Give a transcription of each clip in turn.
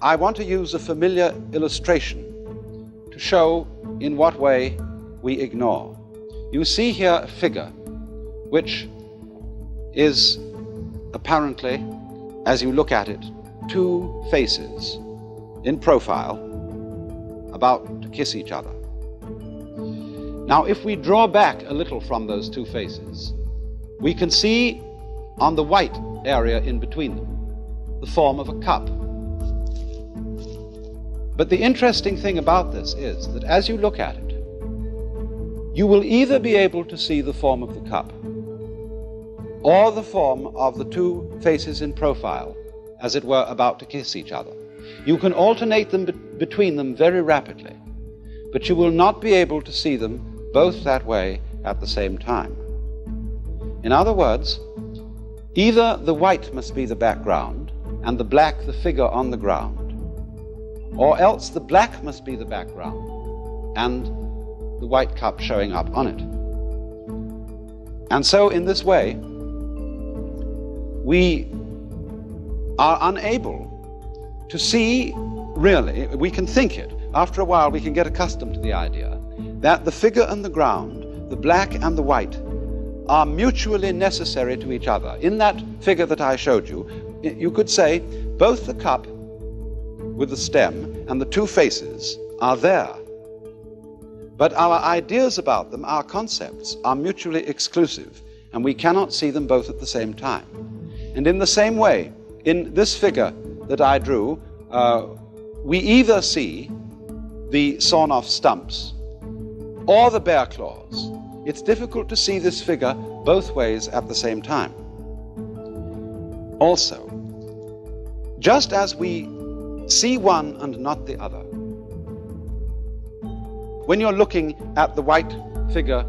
I want to use a familiar illustration to show in what way we ignore. You see here a figure which is apparently, as you look at it, two faces in profile about to kiss each other. Now, if we draw back a little from those two faces, we can see on the white area in between them the form of a cup. But the interesting thing about this is that as you look at it, you will either be able to see the form of the cup or the form of the two faces in profile, as it were about to kiss each other. You can alternate them between them very rapidly, but you will not be able to see them both that way at the same time. In other words, either the white must be the background and the black the figure on the ground, or else the black must be the background and the white cup showing up on it. And so in this way, we are unable to see really, we can think it. After a while we can get accustomed to the idea that the figure and the ground, the black and the white, are mutually necessary to each other. In that figure that I showed you, you could say both the cup with the stem and the two faces are there. But our ideas about them, our concepts, are mutually exclusive, and we cannot see them both at the same time. And in the same way, in this figure that I drew, we either see the sawn-off stumps or the bear claws. It's difficult to see this figure both ways at the same time. Also, just as we see one and not the other, when you're looking at the white figure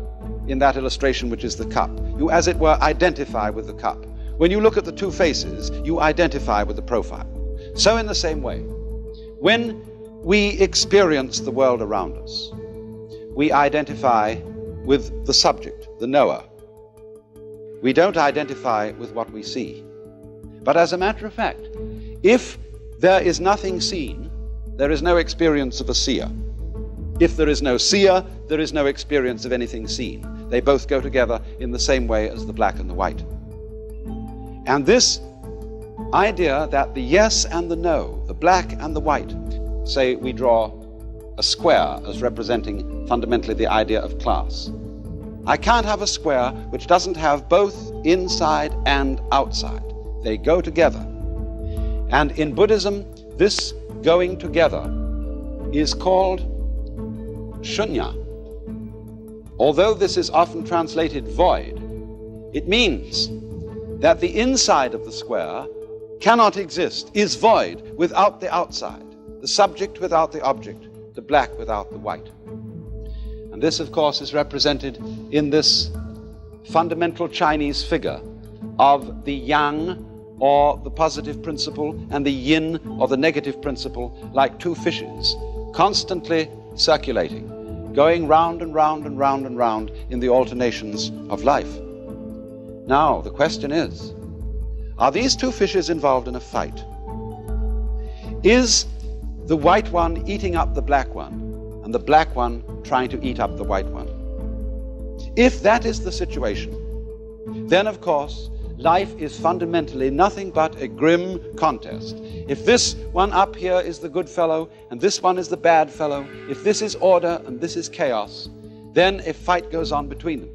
in that illustration, which is the cup, you, as it were, identify with the cup. When you look at the two faces, you identify with the profile. So in the same way, when we experience the world around us, we identify with the subject, the knower. We don't identify with what we see. But as a matter of fact, if there is nothing seen, there is no experience of a seer. If there is no seer, there is no experience of anything seen. They both go together in the same way as the black and the white. And this idea that the yes and the no, the black and the white, say we draw a square as representing fundamentally the idea of class. I can't have a square which doesn't have both inside and outside. They go together. And in Buddhism, this going together is called shunya. Although this is often translated void, it means that the inside of the square cannot exist, is void without the outside, the subject without the object, the black without the white. And this, of course, is represented in this fundamental Chinese figure of the yang, or the positive principle, and the yin, or the negative principle, like two fishes, constantly circulating, going round and round and round and round in the alternations of life. Now, the question is, are these two fishes involved in a fight? Is the white one eating up the black one, and the black one trying to eat up the white one? If that is the situation, then of course life is fundamentally nothing but a grim contest. If this one up here is the good fellow and this one is the bad fellow, if this is order and this is chaos, then a fight goes on between them.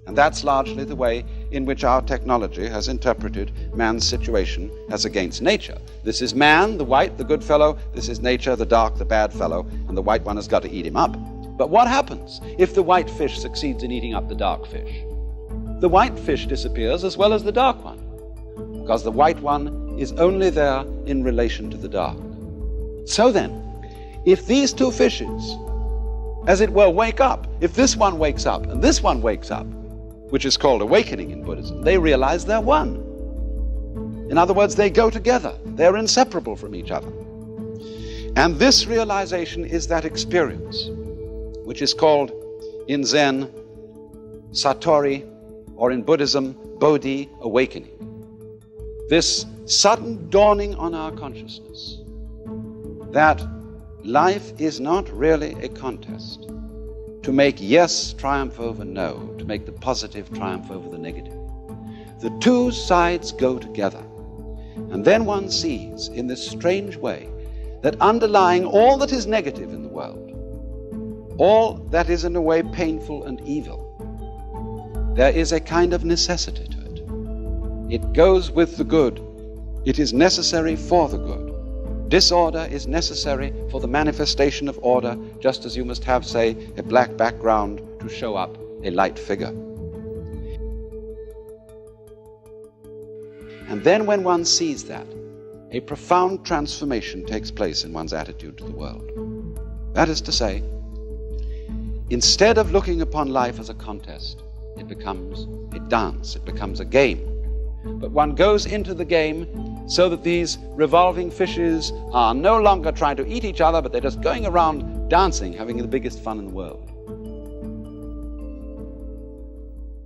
And that's largely the way in which our technology has interpreted man's situation as against nature. This is man, the white, the good fellow. This is nature, the dark, the bad fellow. And the white one has got to eat him up. But what happens if the white fish succeeds in eating up the dark fish? The white fish disappears as well as the dark one, because the white one is only there in relation to the dark. So then, if these two fishes, as it were, wake up, if this one wakes up and this one wakes up, which is called awakening in Buddhism, they realize they're one. In other words, they go together. They're inseparable from each other. And this realization is that experience, which is called in Zen Satori, or in Buddhism, Bodhi, awakening. This sudden dawning on our consciousness that life is not really a contest to make yes triumph over no, to make the positive triumph over the negative. The two sides go together. And then one sees, in this strange way, that underlying all that is negative in the world, all that is in a way painful and evil, there is a kind of necessity to it. It goes with the good. It is necessary for the good. Disorder is necessary for the manifestation of order, just as you must have, say, a black background to show up a light figure. And then when one sees that, a profound transformation takes place in one's attitude to the world. That is to say, instead of looking upon life as a contest, it becomes a dance, it becomes a game. But one goes into the game so that these revolving fishes are no longer trying to eat each other, but they're just going around dancing, having the biggest fun in the world.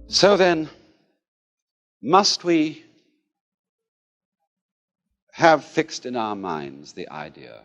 So then, must we have fixed in our minds the idea